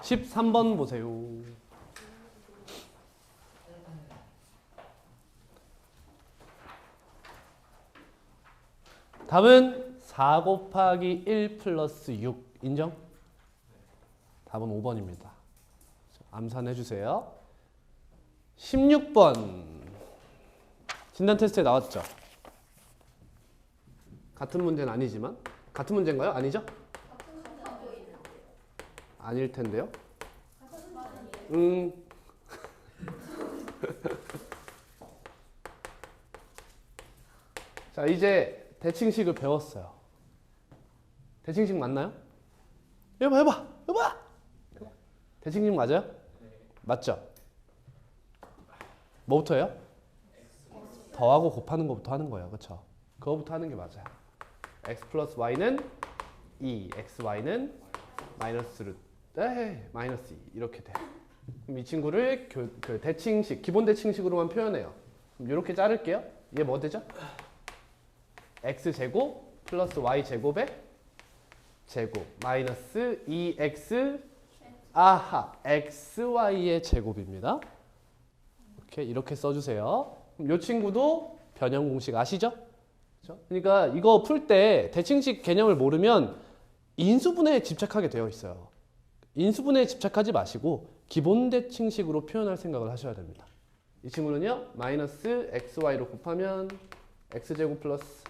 13번 보세요. 답은 4 곱하기 1 플러스 6 인정? 답은 5번입니다. 암산해 주세요. 16번 진단 테스트에 나왔죠? 같은 문제는 아니지만 같은 문제인가요? 아니죠? 아닐 텐데요. 자, 이제 대칭식을 배웠어요. 대칭식 맞나요? 해봐. 대칭식 맞아요? 맞죠? 뭐부터예요? 더하고 곱하는 것부터 하는 거예요. 그렇죠? 그거부터 하는 게 맞아요. x 플러스 y는 2, xy는 마이너스 루트 마이너스 2 이렇게 돼. 그럼 이 친구를 그 대칭식, 기본 대칭식으로만 표현해요. 그럼 이렇게 자를게요. 이게 뭐 되죠? x제곱 플러스 y제곱의 제곱 마이너스 2x xy의 제곱입니다. 이렇게 써주세요. 그럼 이 친구도 변형 공식 아시죠? 그렇죠? 그러니까 이거 풀 때 대칭식 개념을 모르면 인수분해에 집착하게 되어 있어요. 인수분해에 집착하지 마시고 기본 대칭식으로 표현할 생각을 하셔야 됩니다. 이 친구는요. 마이너스 xy로 곱하면 x제곱 플러스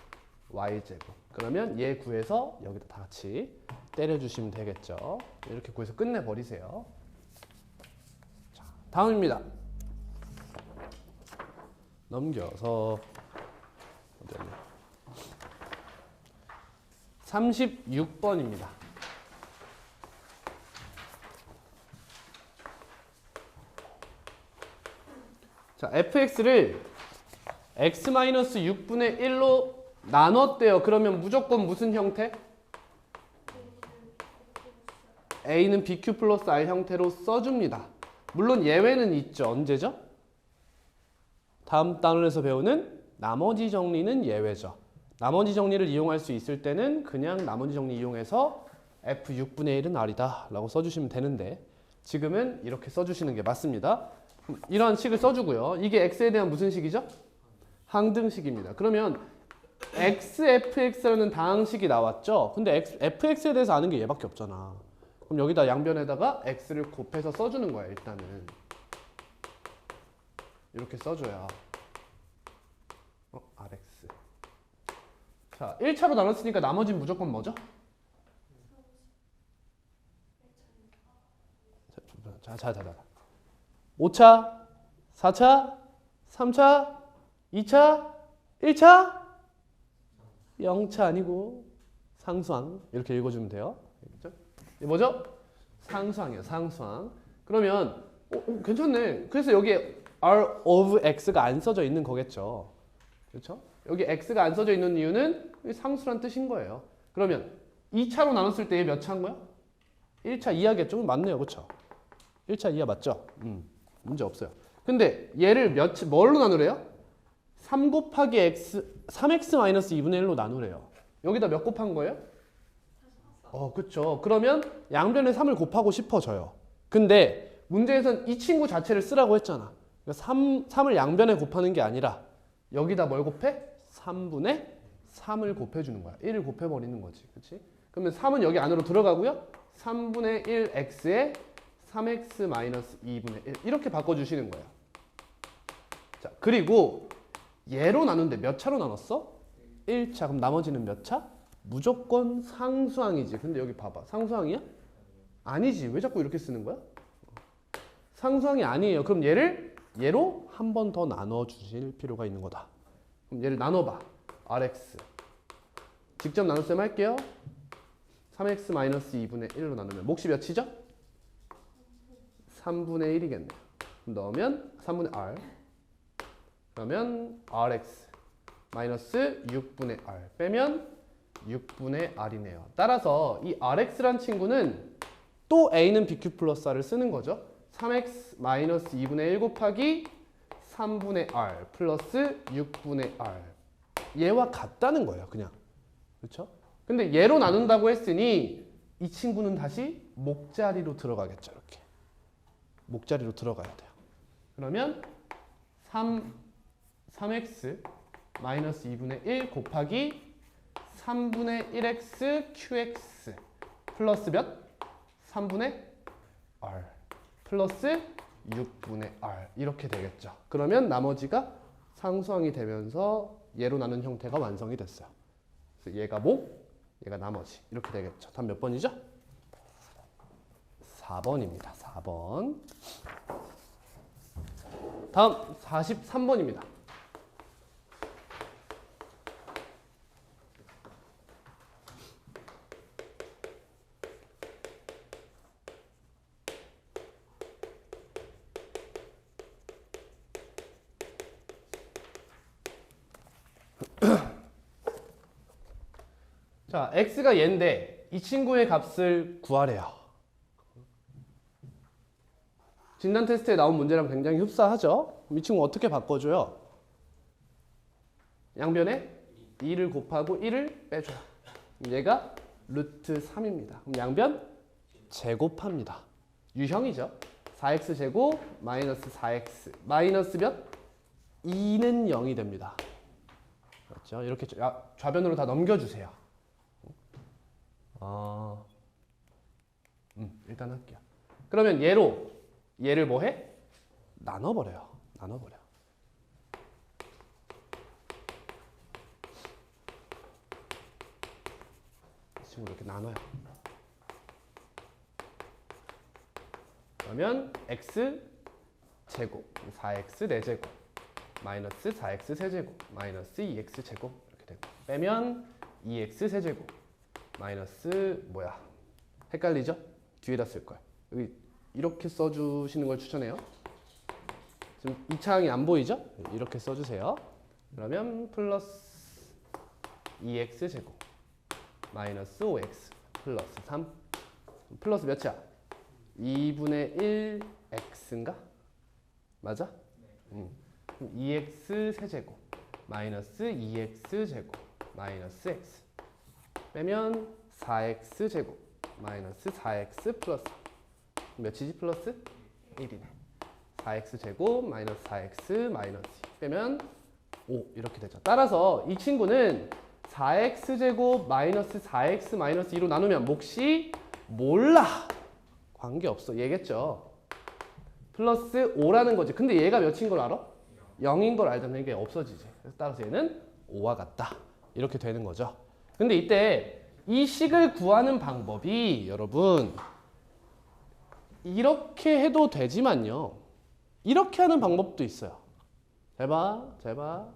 y제곱. 그러면 얘 구해서 여기다 다 같이 때려주시면 되겠죠. 이렇게 구해서 끝내버리세요. 자, 다음입니다. 넘겨서 36번입니다. 자, fx를 x-6분의 1로 나눴대요. 그러면 무조건 무슨 형태? a는 bq 플러스 r 형태로 써줍니다. 물론 예외는 있죠. 언제죠? 다음 단원에서 배우는 나머지 정리는 예외죠. 나머지 정리를 이용할 수 있을 때는 그냥 나머지 정리 이용해서 f6분의 1은 r이다 라고 써주시면 되는데 지금은 이렇게 써주시는 게 맞습니다. 이런 식을 써주고요. 이게 x에 대한 무슨 식이죠? 항등식입니다. 그러면 xfx라는 다항식이 나왔죠? 근데 fx에 대해서 아는 게 얘밖에 없잖아. 그럼 여기다 양변에다가 x를 곱해서 써주는 거야. 일단은 이렇게 써줘야 rx. 자, 1차로 나눴으니까 나머지는 무조건 뭐죠? 자. 5차, 4차, 3차, 2차, 1차, 0차 아니고 상수항 이렇게 읽어주면 돼요. 이게 뭐죠? 상수항이에요. 상수항. 그러면 괜찮네. 그래서 여기에 r of x가 안 써져 있는 거겠죠. 그렇죠? 여기 x가 안 써져 있는 이유는 상수란 뜻인 거예요. 그러면 2차로 나눴을 때 몇 차인 거야? 1차 이하겠죠? 맞네요. 그렇죠? 1차 이하 맞죠? 문제 없어요. 근데 얘를 뭘로 나누래요? 3 곱하기 x, 3x-2분의 1로 나누래요. 여기다 몇 곱한 거예요? 그쵸. 그러면 양변에 3을 곱하고 싶어져요. 근데 문제에선 이 친구 자체를 쓰라고 했잖아. 그러니까 3을 양변에 곱하는 게 아니라 여기다 뭘 곱해? 3분의 3을 곱해주는 거야. 1을 곱해버리는 거지. 그치? 그러면 3은 여기 안으로 들어가고요. 3분의 1x에 3x-2분의 1 이렇게 바꿔주시는 거예요. 자, 그리고 얘로 나눈데 몇 차로 나눴어? 1차. 그럼 나머지는 몇 차? 무조건 상수항이지. 근데 여기 봐봐. 상수항이야? 아니지. 왜 자꾸 이렇게 쓰는 거야? 상수항이 아니에요. 그럼 얘로 한 번 더 나눠주실 필요가 있는 거다. 그럼 얘를 나눠봐. rx. 직접 나눗셈 할게요. 3x-2분의 1로 나누면 몫이 몇이죠? 3분의 1이겠네요. 넣으면 3분의 r. 그러면 rx 마이너스 6분의 r 빼면 6분의 r이네요. 따라서 이 rx란 친구는 또 a는 bq 플러스 r을 쓰는 거죠. 3x 마이너스 2분의 1 곱하기 3분의 r 플러스 6분의 r. 얘와 같다는 거예요. 그냥. 그렇죠? 근데 얘로 나눈다고 했으니 이 친구는 다시 목자리로 들어가겠죠. 이렇게 목자리로 들어가야 돼요. 그러면 3x 마이너스 2분의 1 곱하기 3분의 1x qx 플러스 몇? 3분의 r 플러스 6분의 r 이렇게 되겠죠. 그러면 나머지가 상수항이 되면서 얘로 나눈 형태가 완성이 됐어요. 그래서 얘가 목, 얘가 나머지 이렇게 되겠죠. 답 몇 번이죠? 4번입니다. 4번. 다음 43번입니다. 자, x가 얘인데 이 친구의 값을 구하래요. 진단 테스트에 나온 문제랑 굉장히 흡사하죠? 이 친구 어떻게 바꿔줘요? 양변에 2를 곱하고 1을 빼줘요. 얘가 루트 3입니다. 그럼 양변 제곱합니다. 유형이죠. 4x 제곱 마이너스 4x 마이너스 몇? 2는 0이 됩니다. 그렇죠? 이렇게 좌변으로 다 넘겨주세요. 일단 할게요. 그러면 얘를 뭐 해? 나눠버려요. 나눠버려. 이 친구 이렇게 나눠요. 그러면 x 제곱 4x 4제곱 마이너스 4x 세제곱 마이너스 2x 제곱 이렇게 되고 빼면 2x 세제곱 마이너스 뭐야? 헷갈리죠? 뒤에다 쓸 거예요. 여기 이렇게 써주시는 걸 추천해요. 지금 이 창이 안 보이죠? 이렇게 써주세요. 그러면 플러스 2x 제곱 마이너스 5x 플러스 3 플러스 몇이야? 2분의 1x인가? 맞아? 2x 세제곱 마이너스 2x 제곱 마이너스 x 빼면 4x 제곱 마이너스 4x 플러스 몇이지? 플러스 1이네. 4x 제곱 마이너스 4x 마이너스 2 빼면 5 이렇게 되죠. 따라서 이 친구는 4x 제곱 마이너스 4x 마이너스 2로 나누면 몫이 몰라. 관계없어. 얘겠죠. 플러스 5라는 거지. 근데 얘가 몇인 걸 알아? 0인 걸 알잖아. 이게 없어지지. 그래서 따라서 얘는 5와 같다. 이렇게 되는 거죠. 근데 이때 이 식을 구하는 방법이 여러분 이렇게 해도 되지만요. 이렇게 하는 방법도 있어요. 잘 봐. 잘 봐.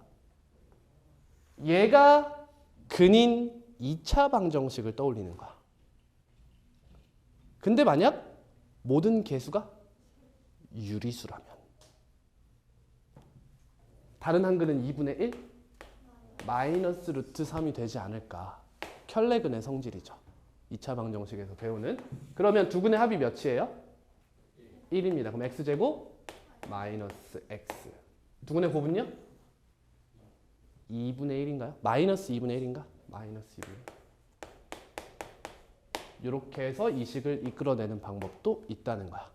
얘가 근인 2차 방정식을 떠올리는 거야. 근데 만약 모든 개수가 유리수라면 다른 한글은 2분의 1 마이너스 루트 3이 되지 않을까. 켤레근의 성질이죠. 2차 방정식에서 배우는. 그러면 두 근의 합이 몇이에요? 1입니다. 그럼 x제곱 마이너스 x. 두 근의 곱은요? 2분의 1인가요? 마이너스 2분의 1인가? 마이너스 2분의 1. 이렇게 해서 이 식을 이끌어내는 방법도 있다는 거야.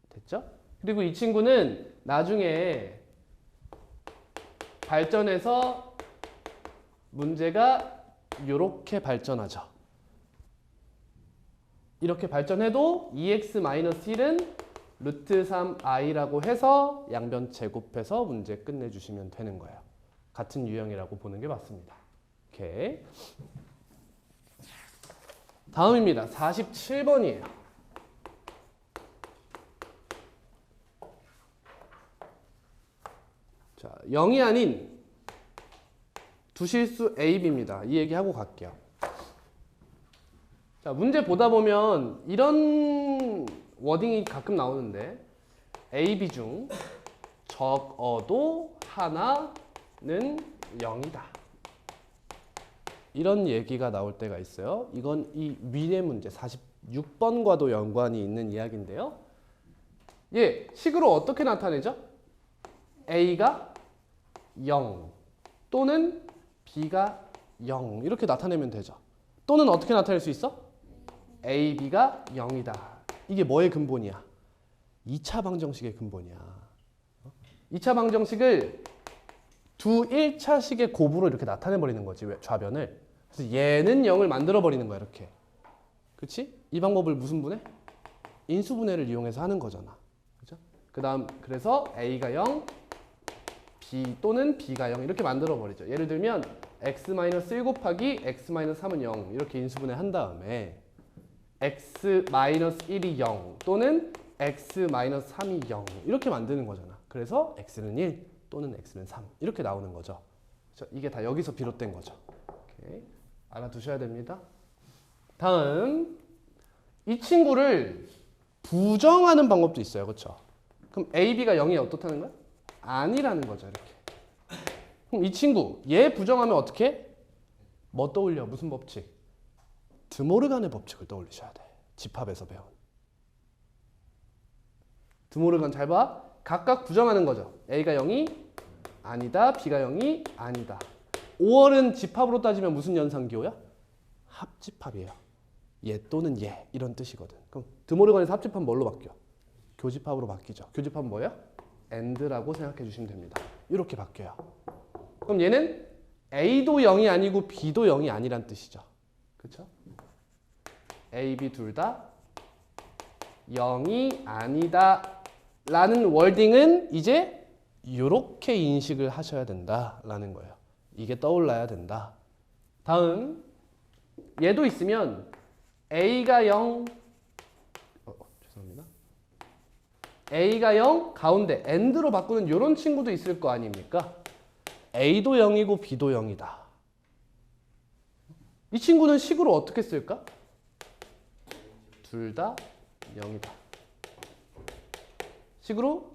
됐죠? 그리고 이 친구는 나중에 발전해서 문제가 이렇게 발전하죠. 이렇게 발전해도 2x-1은 루트 3i라고 해서 양변 제곱해서 문제 끝내주시면 되는 거예요. 같은 유형이라고 보는 게 맞습니다. 오케이. 다음입니다. 47번이에요. 자, 0이 아닌 두실수 A, B입니다. 이 얘기하고 갈게요. 자, 문제 보다 보면 이런 워딩이 가끔 나오는데 A, B 중 적어도 하나는 0이다. 이런 얘기가 나올 때가 있어요. 이건 이 위의 문제 46번과도 연관이 있는 이야기인데요. 예, 식으로 어떻게 나타내죠? A가 0 또는 B가 0 이렇게 나타내면 되죠. 또는 어떻게 나타낼 수 있어? a, b가 0이다. 이게 뭐의 근본이야? 2차 방정식의 근본이야. 2차 방정식을 두 1차식의 곱으로 이렇게 나타내버리는 거지, 좌변을. 그래서 얘는 0을 만들어버리는 거야, 이렇게. 그치? 이 방법을 무슨 분해? 인수분해를 이용해서 하는 거잖아. 그죠? 그 다음, 그래서 a가 0, b 또는 b가 0 이렇게 만들어버리죠. 예를 들면 x-1 곱하기 x-3은 0 이렇게 인수분해 한 다음에 x-1이 0 또는 x-3이 0 이렇게 만드는 거잖아. 그래서 x는 1 또는 x는 3 이렇게 나오는 거죠. 그렇죠? 이게 다 여기서 비롯된 거죠. 오케이. 알아두셔야 됩니다. 다음, 이 친구를 부정하는 방법도 있어요. 그렇죠? 그럼 a, b가 0이 어떻다는 거야? 아니라는 거죠. 이렇게. 그럼 이 친구 얘 부정하면 어떻게? 뭐 떠올려? 무슨 법칙? 드모르간의 법칙을 떠올리셔야 돼. 집합에서 배운. 드모르간 잘 봐. 각각 부정하는 거죠. a가 0이 아니다. b가 0이 아니다. 5월은 집합으로 따지면 무슨 연산기호야? 합집합이에요. 얘 또는 얘 이런 뜻이거든. 그럼 드모르간에서 합집합은 뭘로 바뀌어? 교집합으로 바뀌죠. 교집합은 뭐예요? and라고 생각해 주시면 됩니다. 이렇게 바뀌어요. 그럼 얘는 a도 0이 아니고 b도 0이 아니란 뜻이죠. 그렇죠? a, b 둘 다 0이 아니다 라는 월딩은 이제 이렇게 인식을 하셔야 된다라는 거예요. 이게 떠올라야 된다. 다음, 얘도 있으면 a가 0 죄송합니다. a가 0 가운데 and로 바꾸는 이런 친구도 있을 거 아닙니까? a도 0이고 b도 0이다. 이 친구는 식으로 어떻게 쓸까? 둘 다 0이다. 식으로?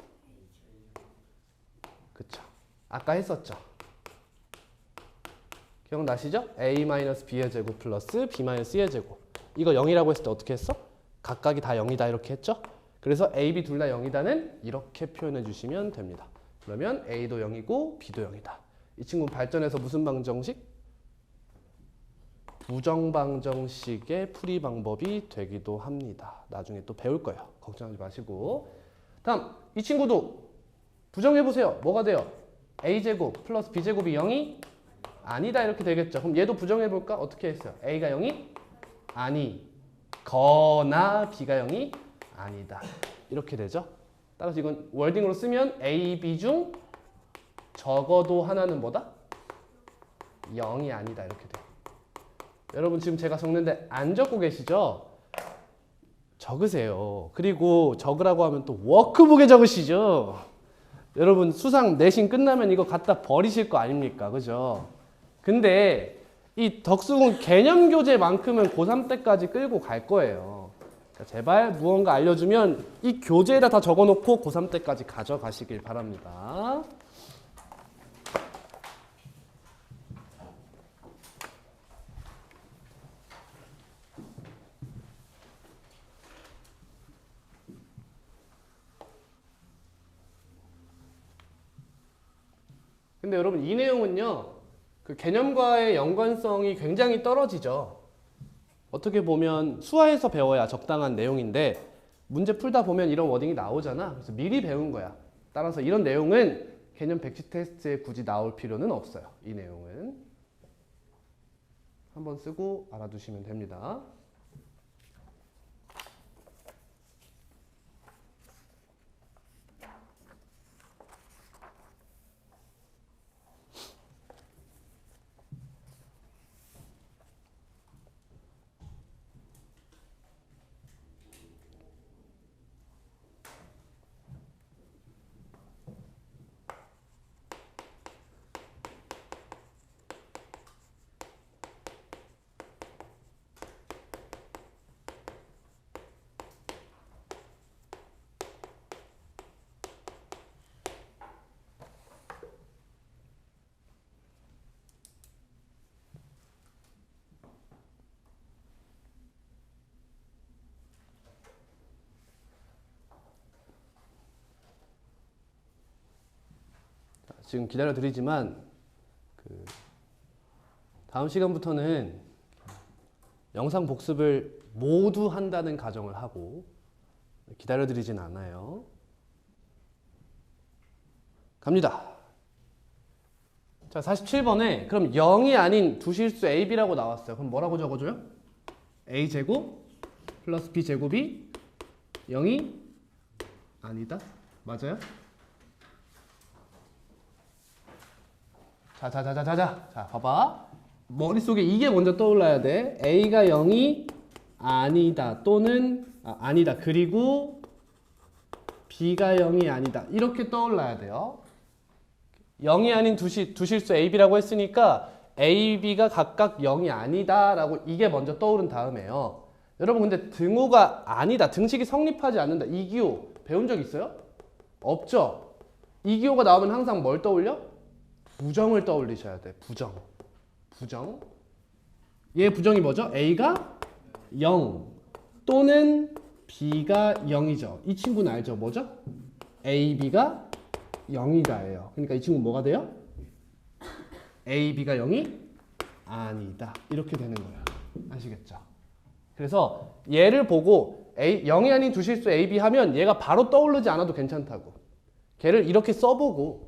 그쵸. 아까 했었죠. 기억나시죠? a-b의 제곱 플러스 b-c의 제곱. 이거 0이라고 했을 때 어떻게 했어? 각각이 다 0이다 이렇게 했죠? 그래서 a, b 둘 다 0이다는 이렇게 표현해 주시면 됩니다. 그러면 a도 0이고 b도 0이다. 이 친구는 발전해서 무슨 방정식? 부정방정식의 풀이 방법이 되기도 합니다. 나중에 또 배울 거예요. 걱정하지 마시고. 다음, 이 친구도 부정해보세요. 뭐가 돼요? a제곱 플러스 b제곱이 0이 아니다 이렇게 되겠죠. 그럼 얘도 부정해볼까? 어떻게 했어요? a가 0이 아니거나 b가 0이 아니다. 이렇게 되죠. 따라서 이건 월딩으로 쓰면 a, b 중 적어도 하나는 뭐다? 0이 아니다 이렇게 돼요. 여러분 지금 제가 적는데 안 적고 계시죠? 적으세요. 그리고 적으라고 하면 또 워크북에 적으시죠? 여러분 수상 내신 끝나면 이거 갖다 버리실 거 아닙니까? 그죠? 근데 이 덕수궁 개념교재만큼은 고3 때까지 끌고 갈 거예요. 그러니까 제발 무언가 알려주면 이 교재에다 다 적어놓고 고3 때까지 가져가시길 바랍니다. 근데 여러분 이 내용은요. 그 개념과의 연관성이 굉장히 떨어지죠. 어떻게 보면 수화에서 배워야 적당한 내용인데 문제 풀다 보면 이런 워딩이 나오잖아. 그래서 미리 배운 거야. 따라서 이런 내용은 개념 백지 테스트에 굳이 나올 필요는 없어요. 이 내용은. 한번 쓰고 알아두시면 됩니다. 지금 기다려드리지만 다음 시간부터는 영상 복습을 모두 한다는 가정을 하고 기다려드리진 않아요. 갑니다. 자, 47번에 그럼 0이 아닌 두 실수 A, B라고 나왔어요. 그럼 뭐라고 적어줘요? A제곱 플러스 B제곱이 0이 아니다. 맞아요? 자, 봐봐. 머릿속에 이게 먼저 떠올라야 돼. A가 0이 아니다 또는 아니다. 그리고 B가 0이 아니다. 이렇게 떠올라야 돼요. 0이 아닌 두 실수 A, B라고 했으니까 A, B가 각각 0이 아니다 라고 이게 먼저 떠오른 다음에요. 여러분 근데 등호가 아니다. 등식이 성립하지 않는다. 이기호 배운 적 있어요? 없죠? 이기호가 나오면 항상 뭘 떠올려? 부정을 떠올리셔야 돼. 부정. 얘 부정이 뭐죠? A가 0 또는 B가 0이죠. 이 친구는 알죠? 뭐죠? A, B가 0이다예요. 그러니까 이 친구는 뭐가 돼요? A, B가 0이 아니다. 이렇게 되는 거예요. 아시겠죠? 그래서 얘를 보고 0이 아닌 두 실수 A, B 하면 얘가 바로 떠오르지 않아도 괜찮다고. 걔를 이렇게 써보고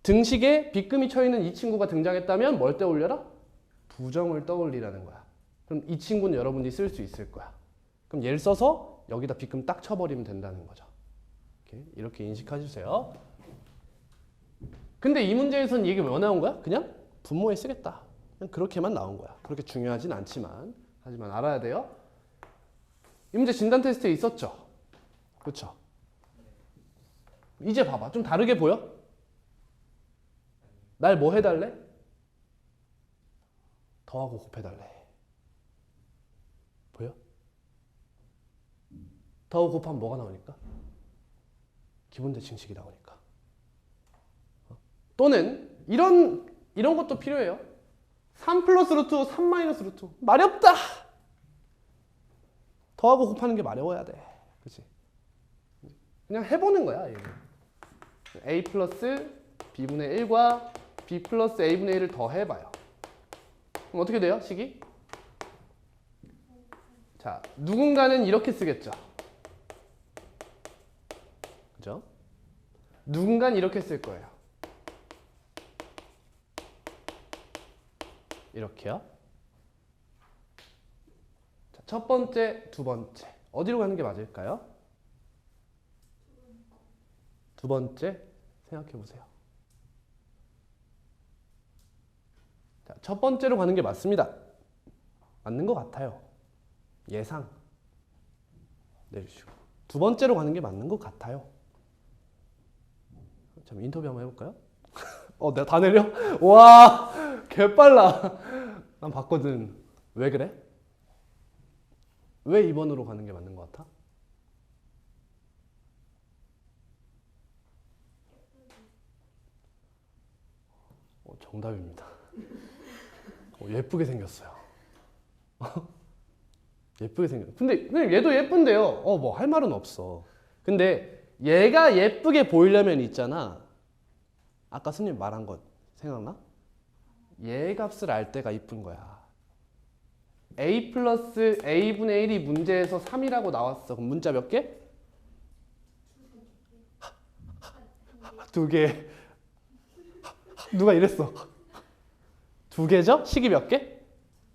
등식에 빗금이 쳐있는 이 친구가 등장했다면 뭘 떠올려라? 부정을 떠올리라는 거야. 그럼 이 친구는 여러분이 쓸 수 있을 거야. 그럼 얘를 써서 여기다 빗금 딱 쳐버리면 된다는 거죠. 이렇게 인식해주세요. 근데 이 문제에서는 이게 왜 나온 거야? 그냥 분모에 쓰겠다. 그냥 그렇게만 나온 거야. 그렇게 중요하진 않지만 하지만 알아야 돼요. 이 문제 진단 테스트에 있었죠? 그렇죠? 이제 봐봐. 좀 다르게 보여? 날 뭐 해달래? 더하고 곱해달래. 보여? 더하고 곱하면 뭐가 나오니까? 기본대칭식이 나오니까. 또는 이런 것도 필요해요. 3 플러스 루트 3 마이너스 루트. 말이 없다. 더하고 곱하는 게 마려워야 돼. 그치? 그냥 해보는 거야. 얘는. A 플러스 B분의 1과 B 플러스 A분의 1을 더해봐요. 그럼 어떻게 돼요? 식이? 자, 누군가는 이렇게 쓰겠죠. 그죠? 누군가는 이렇게 쓸 거예요. 이렇게요. 자, 첫 번째, 두 번째. 어디로 가는 게 맞을까요? 두 번째 생각해 보세요. 자, 첫 번째로 가는 게 맞습니다. 맞는 것 같아요. 예상 내주시고. 두 번째로 가는 게 맞는 것 같아요. 잠깐 인터뷰 한번 해볼까요? 내가 다 내려? 와, 개빨라. 난 봤거든. 왜 그래? 왜 2번으로 가는 게 맞는 것 같아? 정답입니다. 예쁘게 생겼어요. 예쁘게 생겼어요. 근데 그냥 얘도 예쁜데요. 뭐 할 말은 없어. 근데 얘가 예쁘게 보이려면 있잖아. 아까 스님 말한 거 생각나? 얘 값을 알 때가 이쁜 거야. A 플러스 A분의 1이 문제에서 3이라고 나왔어. 그럼 문자 몇 개? 2개. 누가 이랬어? 2개죠? 식이 몇 개?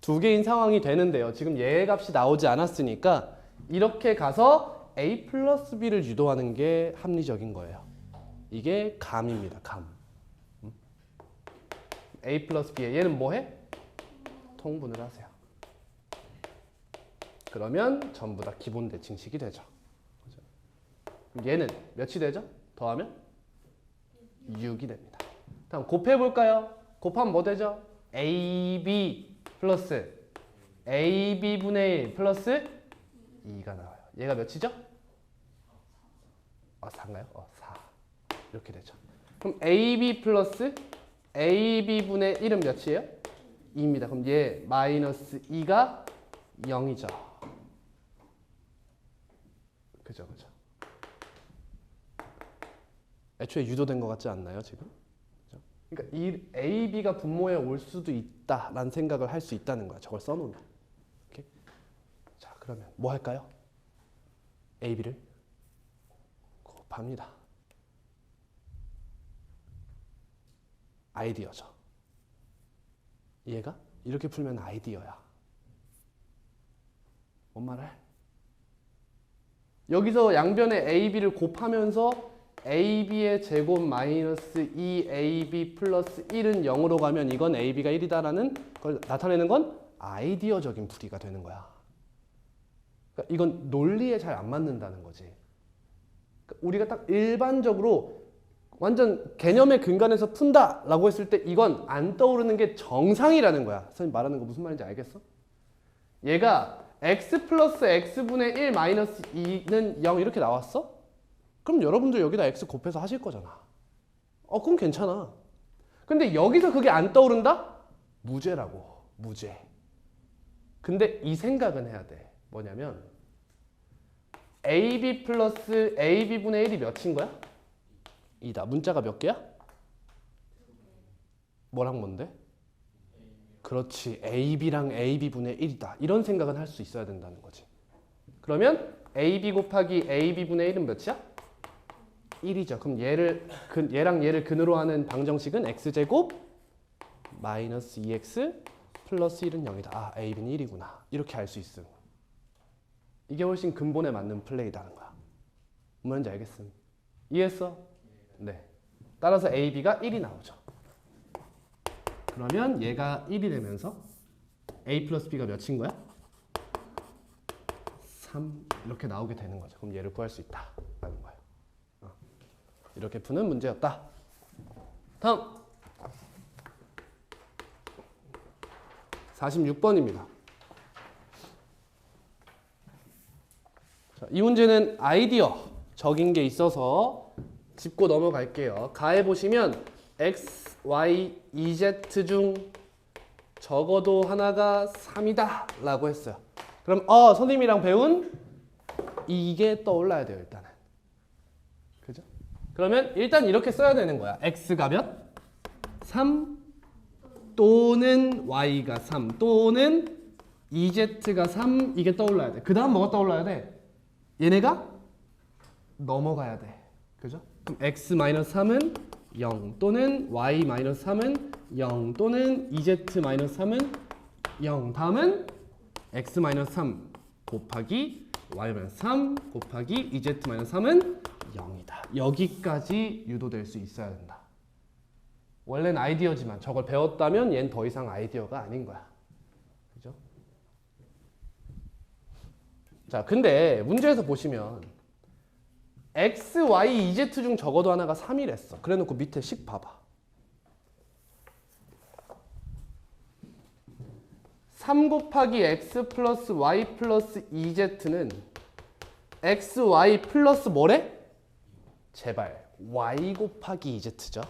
2개인 상황이 되는데요. 지금 얘 값이 나오지 않았으니까 이렇게 가서 A 플러스 B를 유도하는 게 합리적인 거예요. 이게 감입니다. 감. A 플러스 B에 얘는 뭐 해? 통분을 하세요. 그러면 전부 다 기본 대칭식이 되죠. 그럼 얘는 몇이 되죠? 더하면 6이 됩니다. 다음 곱해볼까요? 곱하면 뭐 되죠? AB 플러스 AB분의 1 플러스 2가 나와요. 얘가 몇이죠? 4인가요? 4. 이렇게 되죠. 그럼 AB 플러스 AB분의 1은 몇이에요? 2입니다. 그럼 얘 마이너스 2가 0이죠. 그죠. 애초에 유도된 것 같지 않나요, 지금? 그죠? 그러니까 이 A, B가 분모에 올 수도 있다라는 생각을 할 수 있다는 거야. 저걸 써놓으면. 그러면 뭐 할까요? AB를 곱합니다. 아이디어죠. 얘가 이렇게 풀면 아이디어야. 뭔 말을? 여기서 양변에 AB를 곱하면서 AB의 제곱 마이너스 2AB 플러스 1은 0으로 가면 이건 AB가 1이다라는 걸 나타내는 건 아이디어적인 풀이가 되는 거야. 그러니까 이건 논리에 잘 안 맞는다는 거지. 그러니까 우리가 딱 일반적으로 완전 개념의 근간에서 푼다라고 했을 때 이건 안 떠오르는 게 정상이라는 거야. 선생님 말하는 거 무슨 말인지 알겠어? 얘가 x 플러스 x분의 1 마이너스 2는 0 이렇게 나왔어? 그럼 여러분들 여기다 x 곱해서 하실 거잖아. 그럼 괜찮아. 근데 여기서 그게 안 떠오른다? 무죄라고. 무죄. 근데 이 생각은 해야 돼. 뭐냐면 ab 플러스 ab분의 1이 몇인 거야? 2다. 문자가 몇 개야? 뭐랑 뭔데? 그렇지. ab랑 ab분의 1이다. 이런 생각은 할 수 있어야 된다는 거지. 그러면 ab 곱하기 ab분의 1은 몇이야? 1이죠. 그럼 얘랑 얘를 근으로 하는 방정식은 x제곱 마이너스 2x 플러스 1은 0이다. 아, ab는 1이구나. 이렇게 알 수 있음. 이게 훨씬 근본에 맞는 플레이다는 거야. 뭔지 알겠음? 이해했어? 네. 따라서 ab가 1이 나오죠. 그러면 얘가 1이 되면서 a 플러스 b가 몇인 거야? 3 이렇게 나오게 되는 거죠. 그럼 얘를 구할 수 있다라는 거예요. 이렇게 푸는 문제였다. 다음 46번입니다. 자, 이 문제는 아이디어적인 게 있어서 짚고 넘어갈게요. 가에 보시면 x, y, z 중 적어도 하나가 3이다 라고 했어요. 그럼 선생님이랑 배운 이게 떠올라야 돼요. 일단은. 그죠? 그러면 일단 이렇게 써야 되는 거야. x가 몇? 3 또는 y가 3 또는 ez가 3 이게 떠올라야 돼. 그 다음 뭐가 떠올라야 돼? 얘네가 넘어가야 돼. 그죠? 그럼 x-3은 0 또는 y-3은 0 또는 ez-3은 0 다음은 x-3 곱하기 y-3 곱하기 ez-3은 0이다. 여기까지 유도될 수 있어야 된다. 원래는 아이디어지만 저걸 배웠다면 얘는 더 이상 아이디어가 아닌 거야. 그죠? 자, 근데 문제에서 보시면 x, y, z 중 적어도 하나가 3이랬어. 그래 놓고 밑에 식 봐봐. 3 곱하기 x 플러스 y 플러스 ez는 x, y 플러스 뭐래? 제발 y 곱하기 ez죠.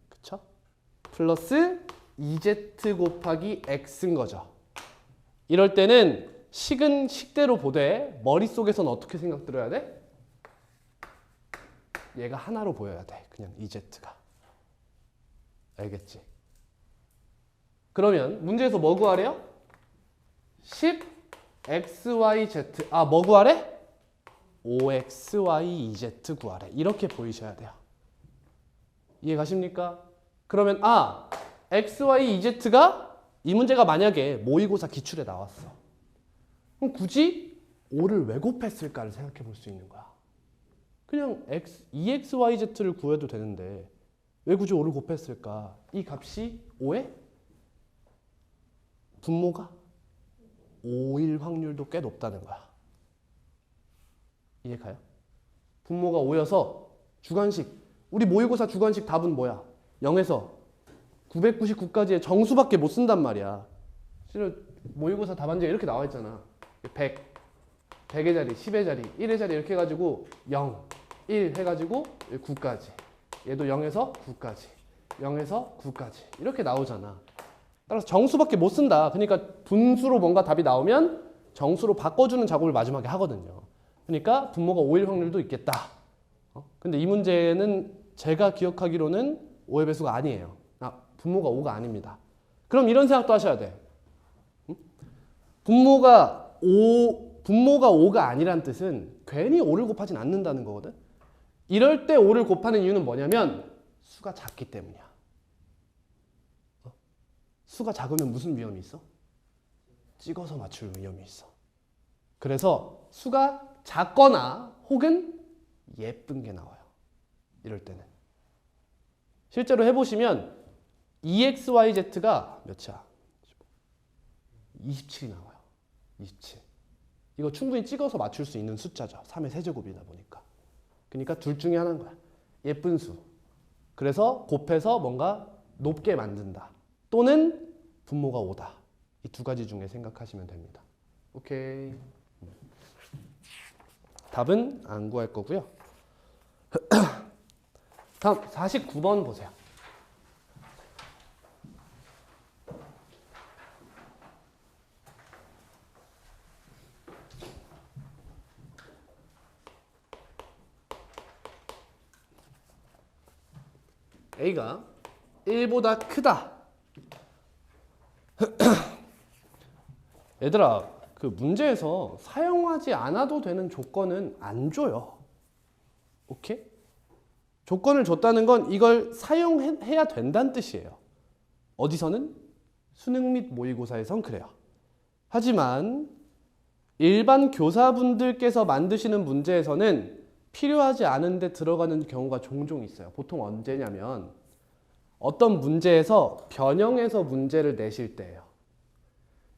그쵸? 플러스 ez 곱하기 x인 거죠. 이럴 때는 식은 식대로 보되 머릿속에서는 어떻게 생각 들어야 돼? 얘가 하나로 보여야 돼. 그냥 ez가. 알겠지? 그러면 문제에서 뭐 구하래요? 10xyz. 뭐 구하래? 5xyz 구하래. 이렇게 보이셔야 돼요. 이해 가십니까? 그러면 xyz가 이 문제가 만약에 모의고사 기출에 나왔어. 그럼 굳이 5를 왜 곱했을까를 생각해 볼 수 있는 거야. 그냥 2xyz를 구해도 되는데 왜 굳이 5를 곱했을까? 이 값이 5의 분모가 5일 확률도 꽤 높다는 거야. 이해 가요? 분모가 5여서 주관식, 우리 모의고사 주관식 답은 뭐야? 0에서 999까지의 정수밖에 못 쓴단 말이야. 실은 모의고사 답안지가 이렇게 나와 있잖아. 100, 100의 자리, 10의 자리, 1의 자리 이렇게 해가지고 0, 1 해가지고 9까지. 얘도 0에서 9까지, 0에서 9까지 이렇게 나오잖아. 따라서 정수밖에 못 쓴다. 그러니까 분수로 뭔가 답이 나오면 정수로 바꿔주는 작업을 마지막에 하거든요. 그러니까 분모가 5일 확률도 있겠다. 근데 이 문제는 제가 기억하기로는 5의 배수가 아니에요. 분모가 5가 아닙니다. 그럼 이런 생각도 하셔야 돼. 분모가 분모가 5가 아니란 뜻은 괜히 5를 곱하진 않는다는 거거든. 이럴 때 5를 곱하는 이유는 뭐냐면 수가 작기 때문이야. 수가 작으면 무슨 위험이 있어? 찍어서 맞출 위험이 있어. 그래서 수가 작거나 혹은 예쁜 게 나와요. 이럴 때는. 실제로 해보시면 EXYZ가 몇이야? 27이 나와요. 27. 이거 충분히 찍어서 맞출 수 있는 숫자죠. 3의 세제곱이다 보니까. 그러니까 둘 중에 하나인 거야. 예쁜 수. 그래서 곱해서 뭔가 높게 만든다. 또는 분모가 5다. 이 두 가지 중에 생각하시면 됩니다. 오케이. 답은 안 구할 거고요. 다음 49번 보세요. A가 1보다 크다. 얘들아, 그 문제에서 사용하지 않아도 되는 조건은 안 줘요. 오케이? 조건을 줬다는 건 이걸 사용해야 된다는 뜻이에요. 어디서는? 수능 및 모의고사에선 그래요. 하지만 일반 교사분들께서 만드시는 문제에서는 필요하지 않은데 들어가는 경우가 종종 있어요. 보통 언제냐면 어떤 문제에서 변형해서 문제를 내실 때예요.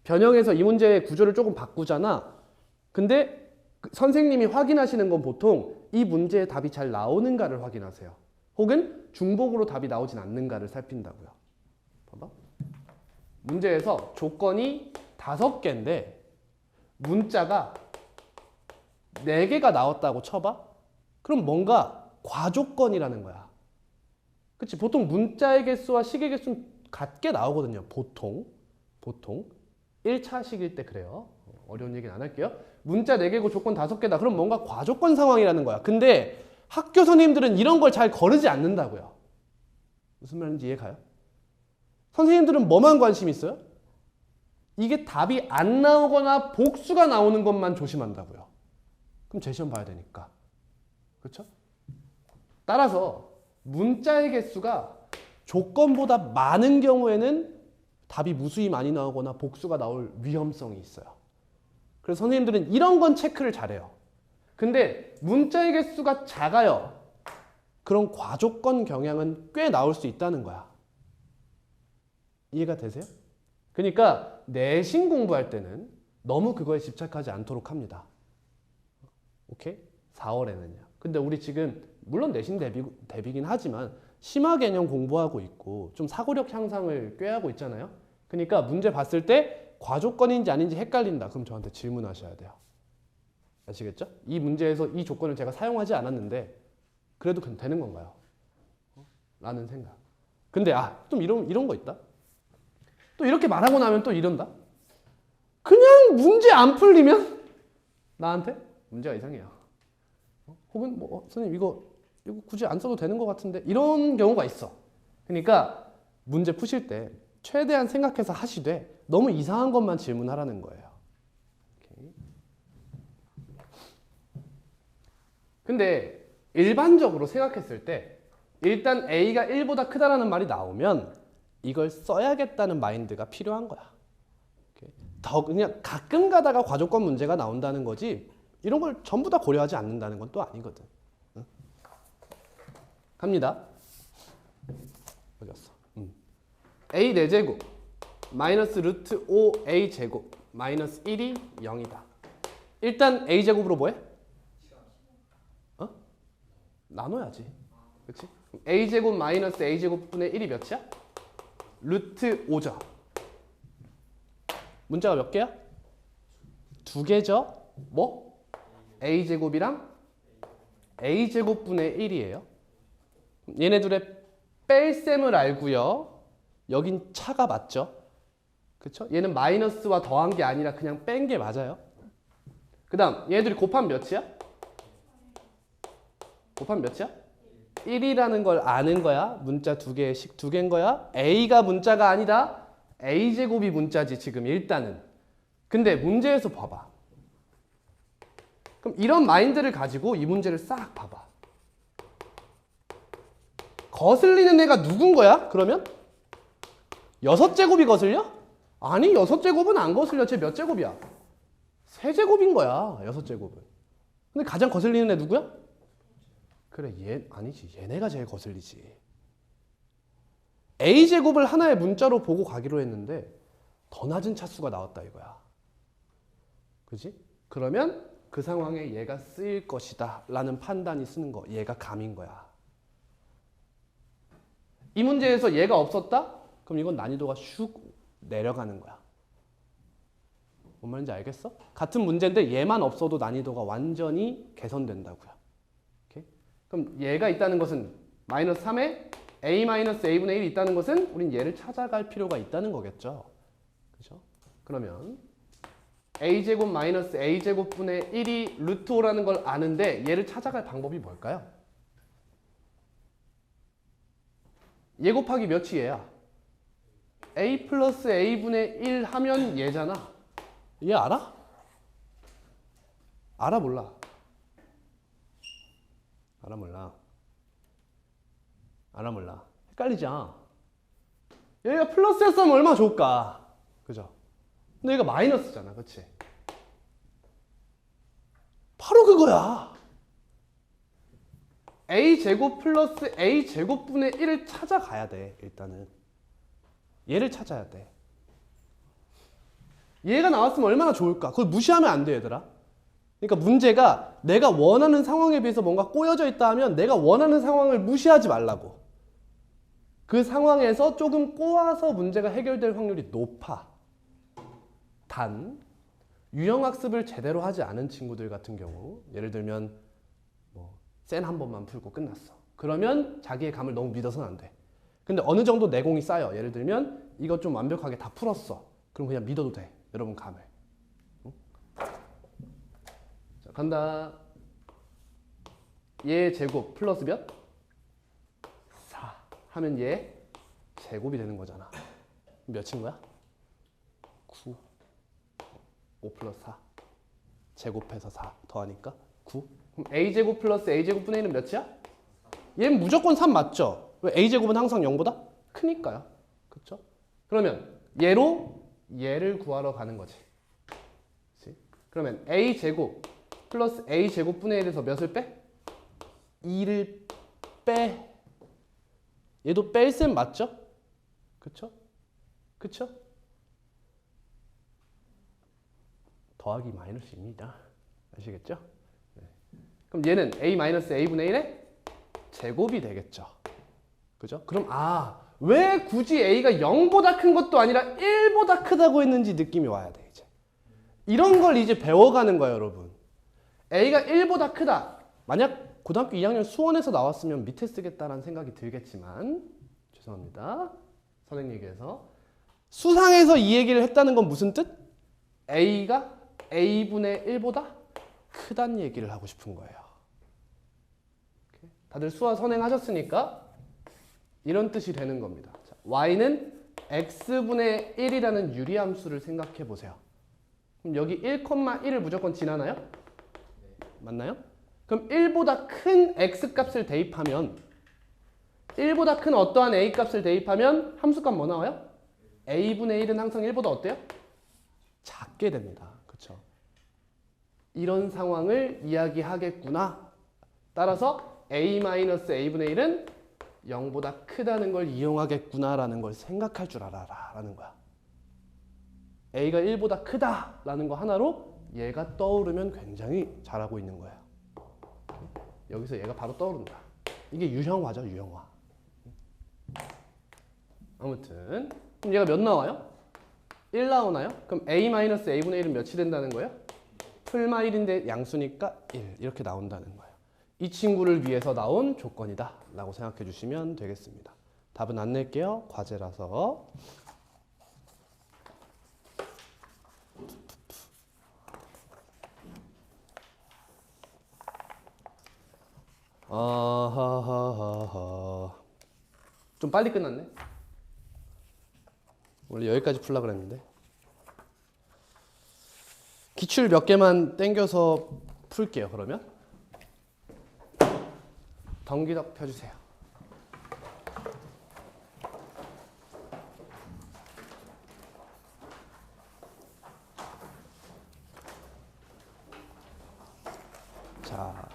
변형해서 이 문제의 구조를 조금 바꾸잖아. 근데 선생님이 확인하시는 건 보통 이 문제의 답이 잘 나오는가를 확인하세요. 혹은 중복으로 답이 나오진 않는가를 살핀다고요. 봐봐. 문제에서 조건이 5개인데 문자가 4개가 나왔다고 쳐봐. 그럼 뭔가 과조건이라는 거야. 그치? 보통 문자의 개수와 식의 개수는 같게 나오거든요. 보통 1차식일 때 그래요. 어려운 얘기는 안 할게요. 문자 4개고 조건 5개다. 그럼 뭔가 과조건 상황이라는 거야. 근데 학교 선생님들은 이런 걸 잘 거르지 않는다고요. 무슨 말인지 이해 가요? 선생님들은 뭐만 관심 있어요? 이게 답이 안 나오거나 복수가 나오는 것만 조심한다고요. 그럼 제 시험 봐야 되니까. 그렇죠? 따라서 문자의 개수가 조건보다 많은 경우에는 답이 무수히 많이 나오거나 복수가 나올 위험성이 있어요. 그래서 선생님들은 이런 건 체크를 잘해요. 근데 문자의 개수가 작아요. 그런 과조건 경향은 꽤 나올 수 있다는 거야. 이해가 되세요? 그러니까 내신 공부할 때는 너무 그거에 집착하지 않도록 합니다. 오케이? 4월에는요. 근데 우리 지금 물론 내신 대비긴 하지만 심화 개념 공부하고 있고 좀 사고력 향상을 꾀하고 있잖아요. 그러니까 문제 봤을 때 과조건인지 아닌지 헷갈린다. 그럼 저한테 질문하셔야 돼요. 아시겠죠? 이 문제에서 이 조건을 제가 사용하지 않았는데 그래도 되는 건가요? 라는 생각. 근데 좀 이런 거 있다. 또 이렇게 말하고 나면 또 이런다. 그냥 문제 안 풀리면 나한테 문제가 이상해요. 혹은 선생님 이거 굳이 안 써도 되는 것 같은데 이런 경우가 있어. 그러니까 문제 푸실 때 최대한 생각해서 하시되 너무 이상한 것만 질문하라는 거예요. 오케이. 근데 일반적으로 생각했을 때 일단 A가 1보다 크다라는 말이 나오면 이걸 써야겠다는 마인드가 필요한 거야. 오케이. 더 그냥 가끔 가다가 과조건 문제가 나온다는 거지 이런 걸 전부 다 고려하지 않는다는 건 또 아니거든. 응? 갑니다. 어디 갔어? A 4제곱 마이너스 루트 5A 제곱 마이너스 1이 0이다. 일단 A 제곱으로 뭐해? 나눠야지. 그렇지? A 제곱 마이너스 A 제곱분의 1이 몇이야? 루트 5죠. 문자가 몇 개야? 2개죠. 뭐? A 제곱이랑 A 제곱분의 1이에요. 얘네들의 뺄셈을 알고요. 여긴 차가 맞죠? 그쵸? 얘는 마이너스와 더한 게 아니라 그냥 뺀 게 맞아요. 그 다음 얘네들이 곱하면 몇이야? 곱하면 몇이야? 1이라는 걸 아는 거야. 문자 2개의 식 2개인 거야. A가 문자가 아니다. A제곱이 문자지 지금 일단은. 근데 문제에서 봐봐. 그럼 이런 마인드를 가지고 이 문제를 싹 봐봐. 거슬리는 애가 누군 거야? 그러면? 6제곱이 거슬려? 아니 6제곱은 안 거슬려. 쟤 몇 제곱이야? 3제곱인 거야. 6제곱은. 근데 가장 거슬리는 애 누구야? 그래 얘 아니지. 얘네가 제일 거슬리지. A제곱을 하나의 문자로 보고 가기로 했는데 더 낮은 차수가 나왔다 이거야. 그지? 그러면 그 상황에 얘가 쓰일 것이다 라는 판단이 쓰는 거. 얘가 감인 거야. 이 문제에서 얘가 없었다? 그럼 이건 난이도가 슉 내려가는 거야. 뭔 말인지 알겠어? 같은 문제인데 얘만 없어도 난이도가 완전히 개선된다고요. 오케이? 그럼 얘가 있다는 것은 마이너스 3에 a-a분의 1이 있다는 것은 우린 얘를 찾아갈 필요가 있다는 거겠죠. 그죠? 그러면 a제곱 마이너스 a제곱분의 1이 루트 5라는 걸 아는데 얘를 찾아갈 방법이 뭘까요? 얘 곱하기 몇이 얘야? a 플러스 a분의 1 하면 얘잖아. 얘 알아? 알아 몰라? 알아 몰라? 알아 몰라? 헷갈리지 않아? 얘가 플러스였으면 얼마나 좋을까? 그죠? 근데 얘가 마이너스잖아. 그치? 바로 그거야. a제곱 플러스 a제곱분의 1을 찾아가야 돼. 일단은 얘를 찾아야 돼. 얘가 나왔으면 얼마나 좋을까? 그걸 무시하면 안 돼 얘들아. 그러니까 문제가 내가 원하는 상황에 비해서 뭔가 꼬여져 있다 하면 내가 원하는 상황을 무시하지 말라고. 그 상황에서 조금 꼬아서 문제가 해결될 확률이 높아. 단 유형학습을 제대로 하지 않은 친구들 같은 경우 예를 들면 센 한 번만 풀고 끝났어. 그러면 자기의 감을 너무 믿어서는 안 돼. 근데 어느 정도 내공이 쌓여. 예를 들면 이거 좀 완벽하게 다 풀었어. 그럼 그냥 믿어도 돼. 여러분 감을. 응? 자, 간다. 얘 제곱 플러스 몇? 4 하면 얘 제곱이 되는 거잖아. 몇인 거야? 9. 5 플러스 4 제곱해서 4 더하니까 9. 그럼 a제곱 플러스 a제곱분의 1은 몇이야? 얘는 무조건 3 맞죠? 왜? a제곱은 항상 0보다 크니까요. 그렇죠? 그러면 얘로 얘를 구하러 가는 거지. 그치? 그러면 a제곱 플러스 a제곱분의 1에서 몇을 빼? 2를 빼. 얘도 뺄셈 맞죠? 그쵸? 그쵸? 더하기 마이너스입니다. 아시겠죠? 네. 그럼 얘는 a-a분의 1의 제곱이 되겠죠. 그죠? 그럼 왜 굳이 a가 0보다 큰 것도 아니라 1보다 크다고 했는지 느낌이 와야 돼. 이제 이런 걸 이제 배워가는 거예요, 여러분. a가 1보다 크다. 만약 고등학교 2학년 수원에서 나왔으면 밑에 쓰겠다라는 생각이 들겠지만 죄송합니다. 선행 얘기해서 수상에서 이 얘기를 했다는 건 무슨 뜻? a가 a분의 1보다 크다는 얘기를 하고 싶은 거예요. 다들 수화 선행하셨으니까 이런 뜻이 되는 겁니다. 자, y는 x분의 1이라는 유리함수를 생각해 보세요. 그럼 여기 1,1을 무조건 지나나요? 맞나요? 그럼 1보다 큰 x값을 대입하면 1보다 큰 어떠한 a값을 대입하면 함수값 뭐 나와요? a분의 1은 항상 1보다 어때요? 작게 됩니다. 그렇죠? 이런 상황을 이야기하겠구나. 따라서 a-a분의 1은 0보다 크다는 걸 이용하겠구나라는 걸 생각할 줄 알아라 라는 거야. a가 1보다 크다라는 거 하나로 얘가 떠오르면 굉장히 잘하고 있는 거예요. 여기서 얘가 바로 떠오른다. 이게 유형화죠, 유형화. 아무튼 그럼 얘가 몇 나와요? 1 나오나요? 그럼 a-a분의 1은 몇이 된다는 거예요? 풀마 1인데 양수니까 1 이렇게 나온다는 거예요. 이 친구를 위해서 나온 조건이다 라고 생각해 주시면 되겠습니다. 답은 안 낼게요. 과제라서. 좀 빨리 끝났네. 원래 여기까지 풀려고 그랬는데 기출 몇 개만 땡겨서 풀게요. 그러면 덩기덕 펴주세요. 자,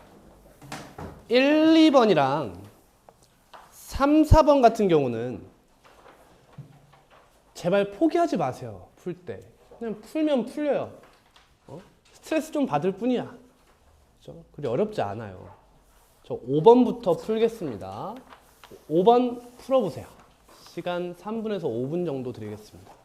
1, 2번이랑 3, 4번 같은 경우는 제발 포기하지 마세요. 풀 때. 그냥 풀면 풀려요. 스트레스 좀 받을 뿐이야. 그렇죠? 그리 어렵지 않아요. 저 5번부터 풀겠습니다. 5번 풀어보세요. 시간 3분에서 5분 정도 드리겠습니다.